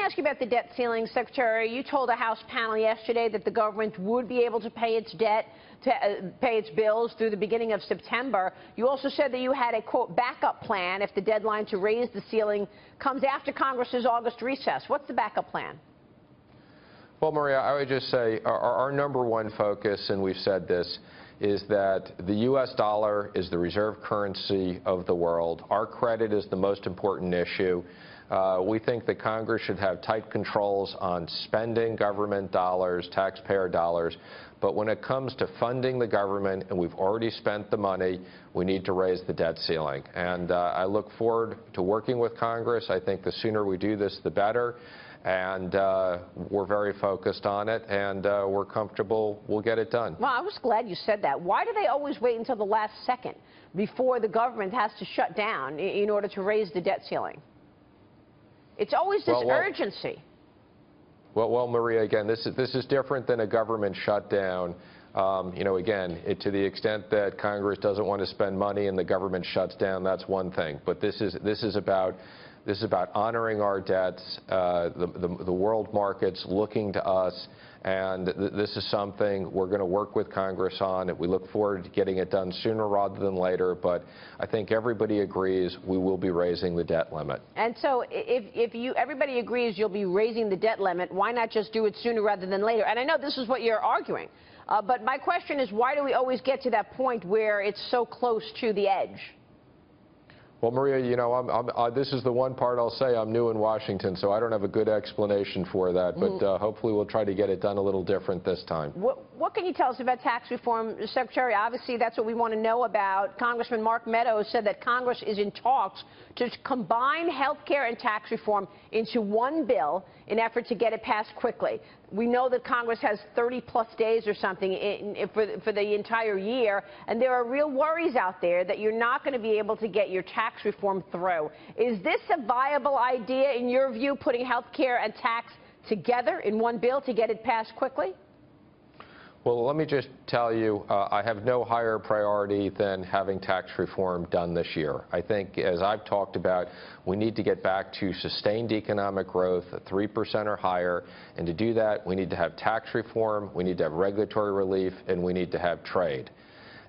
ask you about the debt ceiling, Secretary. You told a House panel yesterday that the government would be able to pay its debt, pay its bills through the beginning of September. You also said that you had a, quote, backup plan if the deadline to raise the ceiling comes after Congress's August recess. What's the backup plan? Well, Maria, I would just say our number one focus, and we've said this, is that the U.S. dollar is the reserve currency of the world. Our credit is the most important issue. We think that Congress should have tight controls on spending government dollars, taxpayer dollars. But when it comes to funding the government, and we've already spent the money, we need to raise the debt ceiling. And I look forward to working with Congress. I think the sooner we do this, the better. And we're very focused on it, and we're comfortable we'll get it done. Well, I was glad you said that. Why do they always wait until the last second before the government has to shut down in order to raise the debt ceiling? It's always this urgency. Well, Maria, again, this is different than a government shutdown. You know, again, to the extent that Congress doesn't want to spend money and the government shuts down, that's one thing. But this is about honoring our debts, the world markets looking to us, and this is something we're going to work with Congress on. We look forward to getting it done sooner rather than later, but I think everybody agrees we will be raising the debt limit. And so if everybody agrees you'll be raising the debt limit, why not just do it sooner rather than later? And I know this is what you're arguing, but my question is, why do we always get to that point where it's so close to the edge? Well, Maria, you know, this is the one part I'll say I'm new in Washington, so I don't have a good explanation for that. But hopefully we'll try to get it done a little different this time. What can you tell us about tax reform, Secretary? Obviously, that's what we want to know about. Congressman Mark Meadows said that Congress is in talks to combine health care and tax reform into one bill in effort to get it passed quickly. We know that Congress has 30-plus days or something for the entire year, and there are real worries out there that you're not going to be able to get your tax reform through. Is this a viable idea, in your view, putting health care and tax together in one bill to get it passed quickly? Well, let me just tell you, I have no higher priority than having tax reform done this year. I think, as I've talked about, we need to get back to sustained economic growth, 3% or higher, and to do that, we need to have tax reform, we need to have regulatory relief, and we need to have trade.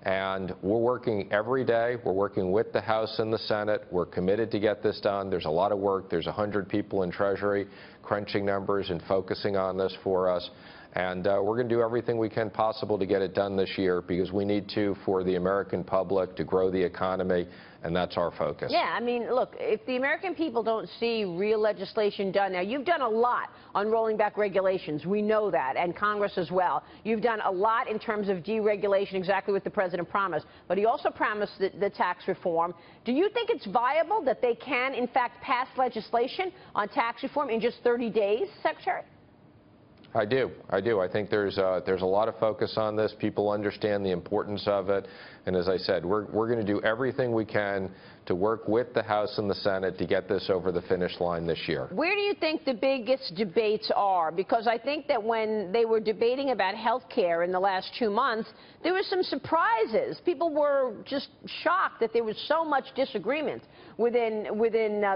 And we're working every day. We're working with the House and the Senate. We're committed to get this done. There's a lot of work. There's 100 people in Treasury crunching numbers and focusing on this for us. And we're going to do everything we can possible to get it done this year, because we need to for the American public, to grow the economy, and that's our focus. Yeah, I mean, look, if the American people don't see real legislation done, now you've done a lot on rolling back regulations. We know that, and Congress as well. You've done a lot in terms of deregulation, exactly what the president promised. But he also promised the tax reform. Do you think it's viable that they can, in fact, pass legislation on tax reform in just 30 days, Secretary? I do. I think there's a lot of focus on this. People understand the importance of it. And as I said, we're going to do everything we can to work with the House and the Senate to get this over the finish line this year. Where do you think the biggest debates are? Because I think that when they were debating about health care in the last 2 months, there were some surprises. People were just shocked that there was so much disagreement within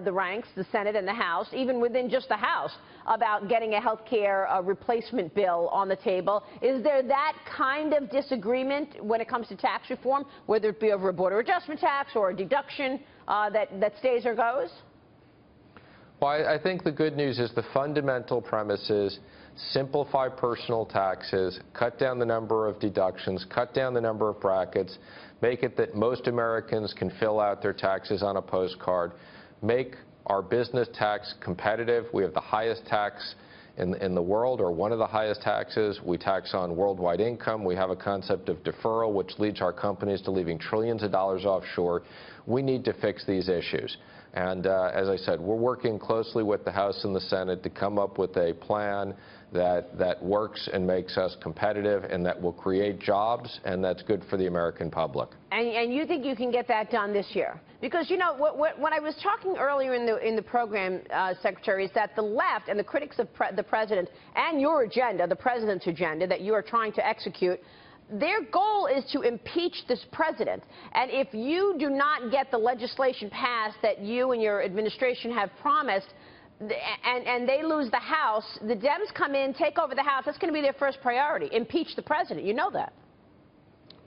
the ranks, the Senate and the House, even within just the House, about getting a health care replacement bill on the table. Is there that kind of disagreement when it comes to tax reform, whether it be over a border adjustment tax or a deduction that stays or goes? Well, I think the good news is the fundamental premise is simplify personal taxes, cut down the number of deductions, cut down the number of brackets, make it that most Americans can fill out their taxes on a postcard, make our business tax competitive. We have the highest tax in the world, or one of the highest taxes. We tax on worldwide income. We have a concept of deferral, which leads our companies to leaving trillions of dollars offshore. We need to fix these issues. And as I said, we're working closely with the House and the Senate to come up with a plan that works and makes us competitive, and that will create jobs, and that's good for the American public. And you think you can get that done this year? Because, you know, when I was talking earlier in the program, Secretary, is that the left and the critics of the president and your agenda, the president's agenda that you are trying to execute, their goal is to impeach this president. And if you do not get the legislation passed that you and your administration have promised, and they lose the House, the Dems come in, take over the House. That's going to be their first priority, impeach the president. You know that.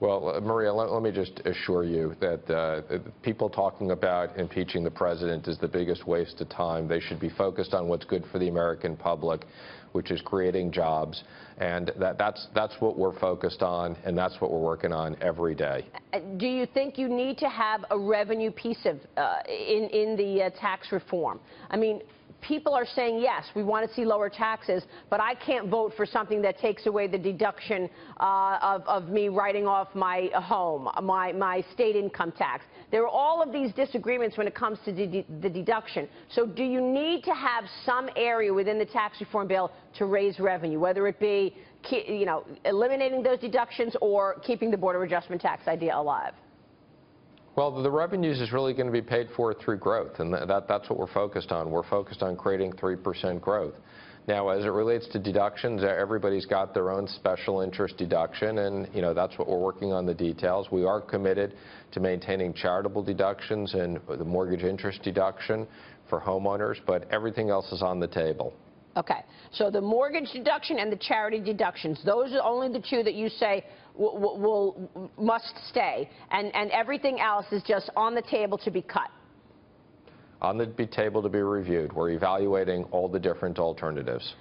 Well, Maria, let me just assure you that people talking about impeaching the president is the biggest waste of time. They should be focused on what's good for the American public, which is creating jobs. And that's what we're focused on, and that's what we're working on every day. Do you think you need to have a revenue piece of in the tax reform? I mean, people are saying, yes, we want to see lower taxes, but I can't vote for something that takes away the deduction of me writing off my home, my state income tax. There are all of these disagreements when it comes to the deduction. So do you need to have some area within the tax reform bill to raise revenue, whether it be, you know, eliminating those deductions or keeping the border adjustment tax idea alive? Well, the revenues is really going to be paid for through growth, and that's what we're focused on. We're focused on creating 3% growth. Now, as it relates to deductions, everybody's got their own special interest deduction, and you know that's what we're working on the details. We are committed to maintaining charitable deductions and the mortgage interest deduction for homeowners, but everything else is on the table. Okay, so the mortgage deduction and the charity deductions, those are only the two that you say must stay, and everything else is just on the table to be cut. On the table to be reviewed. We're evaluating all the different alternatives.